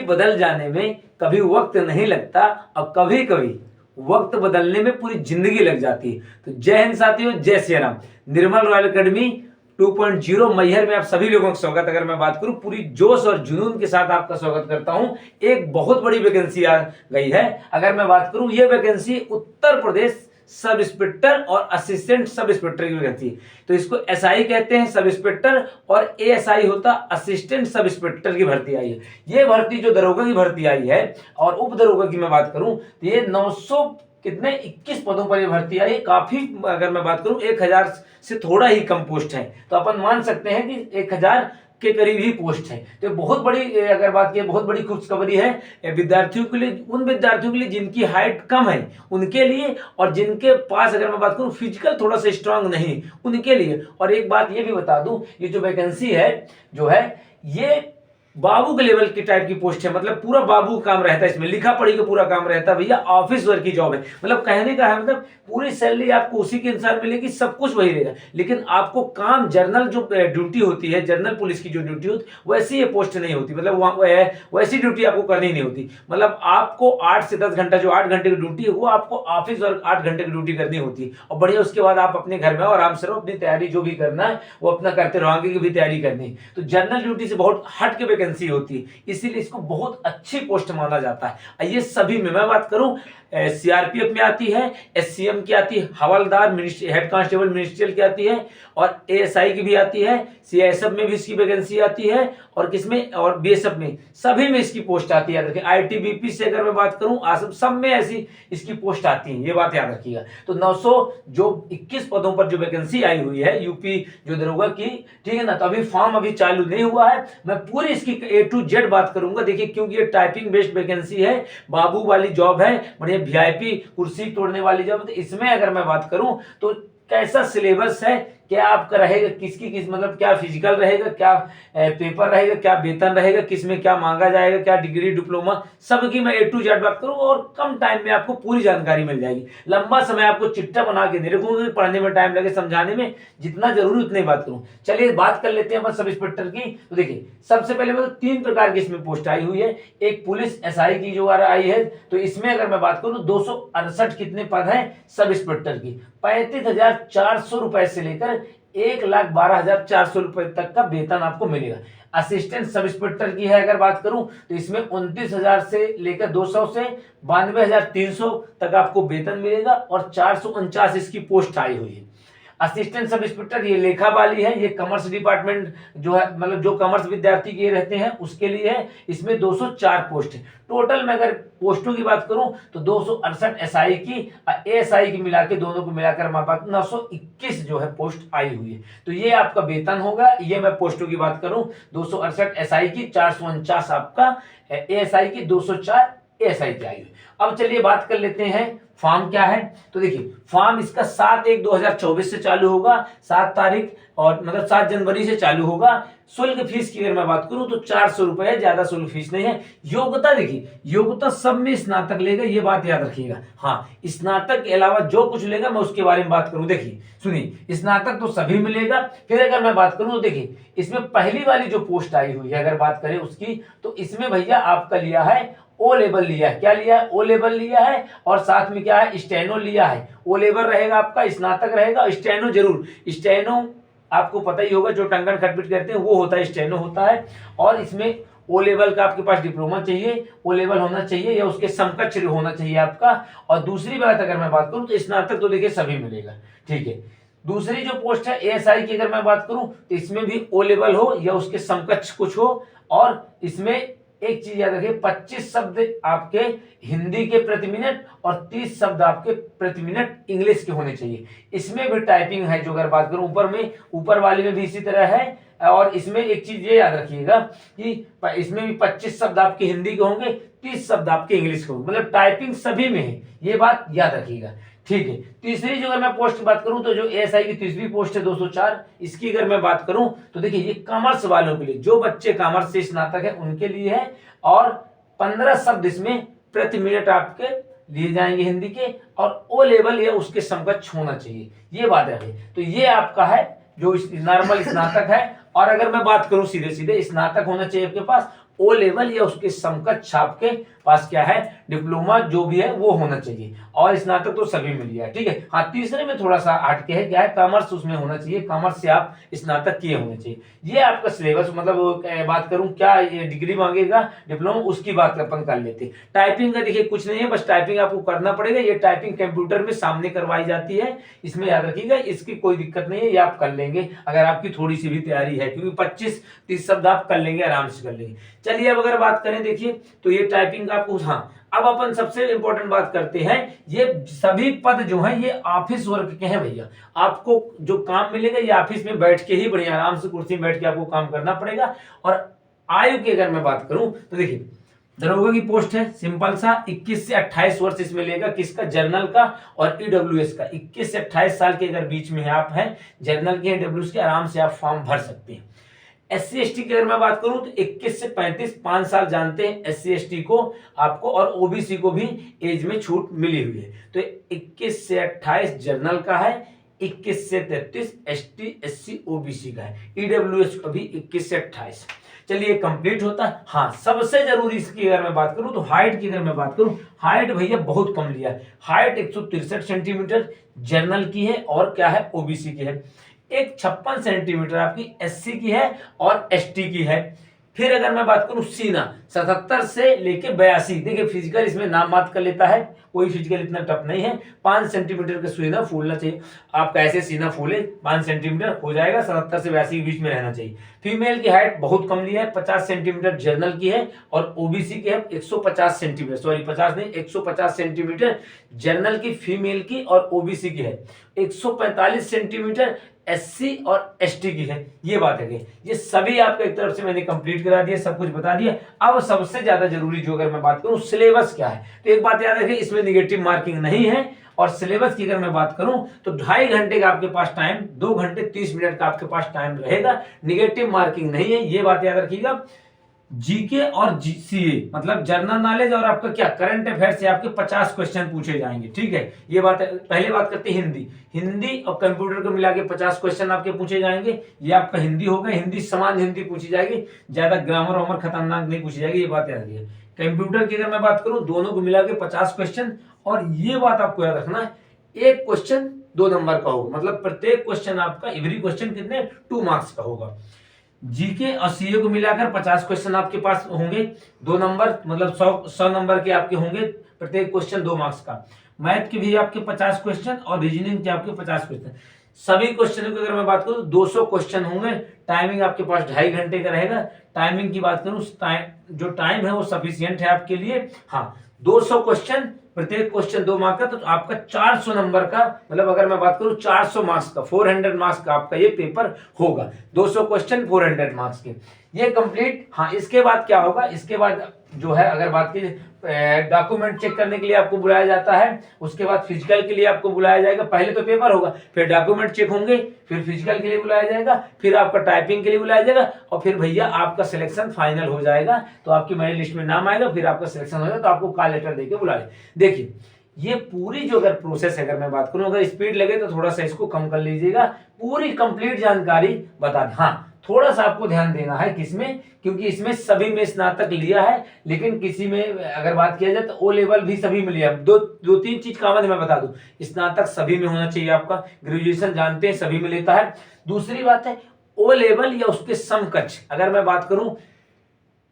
बदल जाने में कभी वक्त नहीं लगता और कभी कभी वक्त बदलने में पूरी जिंदगी लग जाती है। तो जय हिंद साथियों, जय श्री राम। निर्मल रॉयल अकेडमी 2.0 मैहर में आप सभी लोगों का स्वागत। अगर मैं बात करूं, पूरी जोश और जुनून के साथ आपका स्वागत करता हूं। एक बहुत बड़ी वैकेंसी आ गई है। अगर मैं बात करूं, ये vacancy Uttar Pradesh sub inspector और असिस्टेंट सब इंस्पेक्टर की वैकेंसी। तो इसको एसआई कहते हैं, सब इंस्पेक्टर, और एएसआई होता असिस्टेंट सब इंस्पेक्टर की भर्ती आई है। ये भर्ती जो दरोगा की भर्ती आई है और उप दरोगा की मैं बात करूं तो ये 900 कितने 21 पदों पर ये भर्ती आई है। काफी, अगर मैं बात करूं 1000 से थोड़ा ही कम पोस्ट है, तो अपन मान सकते हैं कि 1000 के करीब ही पोस्ट है। तो बहुत बड़ी, अगर बात की बहुत बड़ी खुशखबरी है विद्यार्थियों के लिए, उन विद्यार्थियों के लिए जिनकी हाइट कम है उनके लिए, और जिनके पास अगर मैं बात करूं फिजिकल थोड़ा सा स्ट्रांग नहीं उनके लिए। और एक बात ये भी बता दूं, ये जो वैकेंसी है जो है ये बाबू के लेवल की टाइप की पोस्ट है। मतलब पूरा बाबू का काम रहता है, इसमें लिखा पढ़ी का पूरा काम रहता है भैया। ऑफिस वर्क की जॉब है, मतलब कहने का है मतलब पूरी सैलरी आपको उसी के अनुसार मिलेगी, सब कुछ वही रहेगा, लेकिन आपको काम जर्नल जो ड्यूटी होती है, जर्नल पुलिस की जो ड्यूटी होती है वैसी ये पोस्ट नहीं होती। मतलब वैसी ड्यूटी आपको करनी नहीं होती। मतलब आपको 8 से 10 घंटा, जो 8 घंटे की ड्यूटी है वो आपको ऑफिस वर्क 8 घंटे की ड्यूटी करनी होती है। और बढ़िया, उसके बाद आप अपने घर में आराम से रहो, अपनी तैयारी जो भी करना है वो अपना करते रहो, आगे की भी तैयारी करनी है। तो जर्नल ड्यूटी से बहुत हट के वैकेंसी होती है, इसीलिए इसको बहुत अच्छी पोस्ट माना जाता है। ये सभी में मैं बात करूं, सीआरपीएफ में आती है, एससीएम की आती है, हवलदार हेड कांस्टेबल मिनिस्ट्रियल की आती है, और एएसआई की भी आती है, सीआईएसएफ में भी इसकी वैकेंसी आती है, और किसमें, और बीएसएफ में, सभी में इसकी पोस्ट आती है। याद रखिए, आईटीबीपी से अगर मैं बात करूं, आसम, सब में ऐसी इसकी पोस्ट आती है, ये बात याद रखिएगा। तो 900 जो 21 पदों पर जो वैकेंसी आई हुई है यूपी जो दरोगा की, ठीक है ना। तो अभी फॉर्म अभी चालू नहीं हुआ है, मैं पूरी इसकी A to Z बात करूंगा। देखिए, क्योंकि ये टाइपिंग बेस्ड वैकेंसी है, बाबू वाली जॉब है, बढ़िया वीआईपी कुर्सी तोड़ने वाली जॉब। तो इसमें अगर मैं बात करूं तो कैसा सिलेबस है, क्या आपका रहेगा, किसकी किस, मतलब क्या फिजिकल रहेगा, क्या पेपर रहेगा, क्या वेतन रहेगा, किसमें क्या मांगा जाएगा, क्या डिग्री डिप्लोमा, सबकी मैं A to Z बात करूं, और कम टाइम में आपको पूरी जानकारी मिल जाएगी। लंबा समय आपको चिट्ठा बना के नहीं रखूंगा, पढ़ने में टाइम लगे, समझाने में जितना जरूरी उतनी बात करूं। चलिए बात कर लेते हैं अपन सब इंस्पेक्टर की। तो देखिए, सबसे पहले मतलब 3 प्रकार की इसमें पोस्ट आई हुई है। एक पुलिस एसआई की जो आई है, तो इसमें अगर मैं बात करूं 268 कितने पद है सब इंस्पेक्टर की। 35,400 रुपए से लेकर 1,12,400 रुपए तक का वेतन आपको मिलेगा। असिस्टेंट सब इंस्पेक्टर की है अगर बात करूं तो इसमें 29,000 से लेकर 200 से 92,300 तक आपको वेतन मिलेगा, और 449 इसकी पोस्ट आई हुई है। असिस्टेंट सब इंस्पेक्टर ये लेखा वाली है, ये कॉमर्स डिपार्टमेंट जो है, मतलब जो कॉमर्स विद्यार्थी के रहते हैं उसके लिए है। इसमें 204 पोस्ट है टोटल। में अगर पोस्टों की बात करूं तो 268 एसआई की और एएसआई की मिला के, दोनों को मिलाकर हमारे पास 921 जो है पोस्ट आई हुई है। तो ये आपका वेतन होगा। ये मैं पोस्टों की बात करूं, 268 एसआई की, 449 आपका एएसआई की, 204 एएसआई की आई हुई। अब चलिए बात कर लेते हैं फॉर्म क्या है। तो देखिए, फॉर्म इसका 7/1/2024 से चालू होगा, 7 तारीख, और मतलब 7 जनवरी से चालू होगा। शुल्क फीस की अगर मैं बात करूं तो 400 रुपए है, ज्यादा शुल्क फीस नहीं है। योग्यता देखिए, योग्यता सब में स्नातक लेगा, ये बात याद रखिएगा। हाँ, स्नातक के अलावा जो कुछ लेगा मैं उसके बारे में बात करूं। देखिए सुनिए, स्नातक तो सभी मिलेगा। फिर अगर मैं बात करूं तो देखिए, इसमें पहली वाली जो पोस्ट आई हुई है अगर बात करें उसकी, तो इसमें भैया आपका लिया है ओ लेवल लिया है। क्या लिया है? ओ लेवल लिया है, और साथ में क्या है, स्टेनो लिया है। ओ लेवल रहेगा आपका, स्नातक रहेगा, स्टेनो जरूर। स्टेनो आपको पता ही होगा, जो टंगन खटपिट करते हैं वो होता है, स्टेनो होता है। और इसमें ओ लेवल का आपके पास डिप्लोमा चाहिए, ओ लेवल होना चाहिए, या उसके समकक्ष होना चाहिए आपका। और दूसरी बात अगर मैं बात करूं तो स्नातक तो देखिए सभी मिलेगा, ठीक है। दूसरी जो पोस्ट है एएसआई की अगर मैं बात करूं तो इसमें भी ओ लेवल हो या उसके समकक्ष कुछ हो। और इसमें एक चीज याद रखिए, 25 शब्द आपके हिंदी के प्रति मिनट और 30 शब्द आपके प्रति मिनट इंग्लिश के होने चाहिए। इसमें भी टाइपिंग है जो अगर बात करूं, ऊपर वाले में भी इसी तरह है। और इसमें एक चीज ये याद रखिएगा कि इसमें भी 25 शब्द आपके हिंदी के होंगे, 30 शब्द आपके इंग्लिश के होंगे, मतलब टाइपिंग सभी में है, ये बात याद रखिएगा, ठीक है। तीसरी जो अगर मैं पोस्ट की बात करूं तो जो एएसआई की तीसरी पोस्ट है 204, इसकी अगर मैं बात करूं तो देखिए ये कॉमर्स वालों के लिए, जो बच्चे कॉमर्स से स्नातक है उनके लिए है। और 15 शब्द इसमें प्रति मिनट आपके लिए जाएंगे हिंदी के, और ओ लेवल या उसके समकक्ष होना चाहिए, ये बात है। तो ये आपका है जो नॉर्मल स्नातक है। और अगर मैं बात करूं सीधे सीधे, स्नातक होना चाहिए आपके पास, ओ लेवल या उसके समकक्ष आपके पास क्या है, डिप्लोमा जो भी है वो होना चाहिए, और स्नातक तो सभी मिल गया, ठीक है। हाँ, तीसरे में थोड़ा सा हटके है, क्या है, कॉमर्स उसमें होना चाहिए, कॉमर्स से आप स्नातक किए होने चाहिए। ये आपका सिलेबस, मतलब बात करूं क्या ये डिग्री मांगेगा डिप्लोमा, उसकी बात अपन कर लेते हैं। टाइपिंग का देखिए कुछ नहीं है, बस टाइपिंग आपको करना पड़ेगा, ये टाइपिंग कंप्यूटर में सामने करवाई जाती है, इसमें याद रखिएगा, इसकी कोई दिक्कत नहीं है, ये आप कर लेंगे अगर आपकी थोड़ी सी भी तैयारी है, क्योंकि 25-30 शब्द आप कर लेंगे, आराम से कर लेंगे। चलिए अब अगर बात करें, देखिए तो ये टाइपिंग आपको, हाँ अब अपन सबसे इंपॉर्टेंट बात करते हैं, ये सभी पद जो हैं ये ऑफिस वर्क के हैं भैया। आपको जो काम मिलेगा ये ऑफिस में बैठ के ही, बढ़िया आराम से कुर्सी में बैठ के आपको काम करना पड़ेगा। और आयु की अगर मैं बात करूं तो देखिए दरोगा की पोस्ट है सिंपल सा, 21 से 28 वर्ष इसमें लेगा, किसका, जर्नल का और ईडब्ल्यूएस का। 21 से 28 साल के अगर बीच में आप हैं, जर्नल के ईडब्ल्यूएस के, आराम से आप फॉर्म भर सकते हैं। SC ST की अगर मैं बात करूं तो 21 से 35, 5 साल जानते हैं SC ST को आपको, और OBC को भी एज में छूट मिली हुई है। तो 21 से 28 जर्नल का है, 21 से 33 ST SC OBC का है, EWS का भी 21 से 28। चलिए कंप्लीट होता है। हाँ, सबसे जरूरी इसकी अगर मैं बात करूं तो हाइट की अगर मैं बात करूं, हाइट भैया बहुत कम लिया है, हाइट 163 सेंटीमीटर जर्नल की है, और क्या है, OBC की है। एक 56 सेंटीमीटर आपकी SC की है और ST की है। फिर अगर मैं बात करूं सीना, 77 से लेके 82, देखिए फिजिकल इसमें नाम मात्र कर लेता है, कोई फिजिकल इतना टफ नहीं है। 5 सेंटीमीटर का सीना फूलना चाहिए, आप कैसे सीना फूले 5 सेंटीमीटर हो जाएगा, 77 से 82 के बीच में रहना चाहिए। फीमेल की हाइट बहुत कम लिया है, 50 सेंटीमीटर जर्नल की है, और OBC की है 150 सेंटीमीटर, सॉरी 50 नहीं 150 सेंटीमीटर जर्नल की फीमेल की, और OBC की है 145 सेंटीमीटर SC और ST की है। ये बात है, ये सभी आपको एक तरफ से मैंने कंप्लीट करा दिया, सब कुछ बता दिया। अब सबसे ज्यादा जरूरी जो अगर मैं बात करूं सिलेबस क्या है, तो एक बात याद रखिए, इसमें निगेटिव मार्किंग नहीं है। और सिलेबस की अगर मैं बात करूं तो 2.5 घंटे का आपके पास टाइम, 2 घंटे 30 मिनट का आपके पास टाइम रहेगा, निगेटिव मार्किंग नहीं है, ये बात याद रखिएगा। जीके और CA मतलब जनरल नॉलेज और आपका क्या करंट अफेयर से आपके 50 क्वेश्चन पूछे जाएंगे, ठीक है। ये बात है। पहले बात करते हैं हिंदी और कंप्यूटर को मिला के 50 क्वेश्चन आपके पूछे जाएंगे, ये आपका हिंदी होगा, हिंदी समान हिंदी पूछी जाएगी, ज्यादा ग्रामर वामर खतरनाक नहीं पूछी जाएगी, ये बात याद रखिए। कंप्यूटर की अगर मैं बात करूं, दोनों को मिला के 50 क्वेश्चन, और ये बात आपको याद रखना है, एक क्वेश्चन 2 नंबर का होगा, मतलब प्रत्येक क्वेश्चन आपका, एवरी क्वेश्चन कितने 2 मार्क्स का होगा। जीके और सीए को मिलाकर 50 क्वेश्चन आपके पास होंगे, 2 नंबर, मतलब 100 नंबर के आपके होंगे, प्रत्येक क्वेश्चन 2 मार्क्स का। मैथ के भी आपके 50 क्वेश्चन, और रीजनिंग के आपके 50 क्वेश्चन। सभी क्वेश्चनों की अगर मैं बात करूं 200 क्वेश्चन होंगे, टाइमिंग आपके पास 2.5 घंटे का रहेगा। टाइमिंग की बात करूं, जो टाइम है वो सफिशियंट है आपके लिए। हाँ, 200 क्वेश्चन, प्रत्येक क्वेश्चन 2 मार्क्स का, तो आपका 400 नंबर का, मतलब अगर मैं बात करूं 400 मार्क्स का, 400 मार्क्स का आपका ये पेपर होगा। 200 क्वेश्चन 400 मार्क्स के, ये कंप्लीट। हाँ, इसके बाद क्या होगा, इसके बाद जो है अगर बात की डॉक्यूमेंट चेक करने के लिए आपको बुलाया जाता है, उसके बाद फिजिकल के लिए आपको बुलाया जाएगा। पहले तो पेपर होगा, फिर डॉक्यूमेंट चेक होंगे, फिर फिजिकल के लिए बुलाया जाएगा, फिर आपका टाइपिंग के लिए बुलाया जाएगा, और फिर भैया आपका सिलेक्शन फाइनल हो जाएगा, तो आपकी मेरिट लिस्ट में नाम आएगा, फिर आपका सिलेक्शन होगा, तो आपको कॉल लेटर देके बुलाए। देखिए ये पूरी जो अगर प्रोसेस है, अगर मैं बात करूं, अगर स्पीड लगे तो थोड़ा सा इसको कम कर लीजिएगा, पूरी कंप्लीट जानकारी बता दें। हाँ, थोड़ा सा आपको ध्यान देना है किसमें, क्योंकि इसमें सभी में स्नातक लिया है, लेकिन किसी में अगर बात किया जाए तो O लेवल भी सभी में लिया है। दो तीन चीज कॉमन है, मैं बता दूं, स्नातक सभी में होना चाहिए आपका, ग्रेजुएशन जानते हैं सभी में लेता है। दूसरी बात है O लेवल या उसके समकक्ष, अगर मैं बात करूं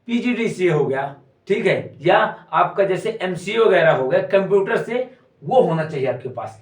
PGDCA हो गया, ठीक है, या आपका जैसे MCA वगैरह हो गया कंप्यूटर से, वो होना चाहिए आपके पास।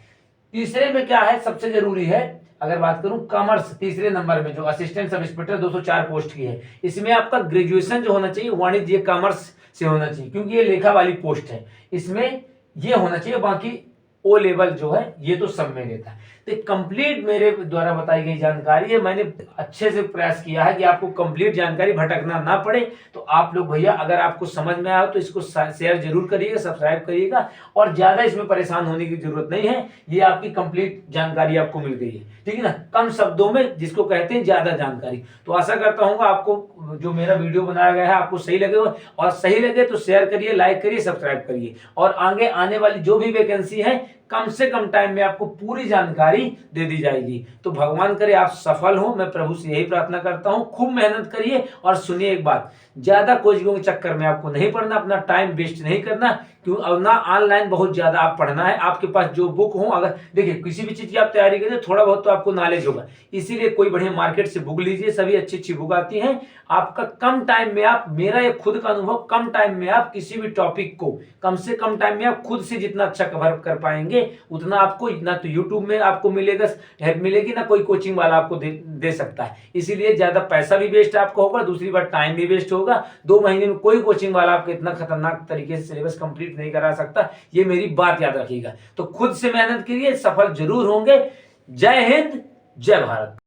तीसरे में क्या है, सबसे जरूरी है, अगर बात करूं कॉमर्स, तीसरे नंबर में जो असिस्टेंट सब इंस्पेक्टर 204 पोस्ट की है, इसमें आपका ग्रेजुएशन जो होना चाहिए वाणिज्य कॉमर्स से होना चाहिए, क्योंकि ये लेखा वाली पोस्ट है, इसमें ये होना चाहिए। बाकी O लेवल जो है ये तो सब में लेता है। तो कंप्लीट मेरे द्वारा बताई गई जानकारी है, मैंने अच्छे से प्रयास किया है कि आपको कंप्लीट जानकारी भटकना ना पड़े। तो आप लोग भैया अगर आपको समझ में आया तो इसको शेयर जरूर करिएगा, सब्सक्राइब करिएगा, और ज्यादा इसमें परेशान होने की जरूरत नहीं है, ये आपकी कंप्लीट जानकारी आपको मिल गई है, ठीक है ना, कम शब्दों में, जिसको कहते हैं ज्यादा जानकारी। तो आशा करता हूँ आपको जो मेरा वीडियो बनाया गया है आपको सही लगेगा, और सही लगे तो शेयर करिए, लाइक करिए, सब्सक्राइब करिए, और आगे आने वाली जो भी वैकेंसी है कम से कम टाइम में आपको पूरी जानकारी दे दी जाएगी। तो भगवान करे आप सफल हो, मैं प्रभु से यही प्रार्थना करता हूं। खूब मेहनत करिए और सुनिए एक बात, ज्यादा कोचिंगों के चक्कर में आपको नहीं पढ़ना, अपना टाइम वेस्ट नहीं करना, क्यों और ना ऑनलाइन बहुत ज्यादा आप पढ़ना है। आपके पास जो बुक हो, अगर देखिए किसी भी चीज की आप तैयारी करें थोड़ा बहुत तो आपको नॉलेज होगा, इसीलिए कोई बढ़िया मार्केट से बुक लीजिए, सभी अच्छी अच्छी बुक आती हैं। आपका कम टाइम में आप, मेरा ये खुद का अनुभव, कम टाइम में आप किसी भी टॉपिक को कम से कम टाइम में आप खुद से जितना अच्छा कवर कर पाएंगे उतना आपको, ना तो यूट्यूब में आपको मिलेगा हेल्प मिलेगी, ना कोई कोचिंग वाला आपको दे सकता है। इसीलिए ज्यादा पैसा भी वेस्ट आपका होगा, दूसरी बार टाइम भी वेस्ट होगा। 2 महीने में कोई कोचिंग वाला आपको इतना खतरनाक तरीके से सिलेबस कंप्लीट नहीं करा सकता, ये मेरी बात याद रखिएगा। तो खुद से मेहनत करिए, सफल जरूर होंगे। जय हिंद, जय भारत।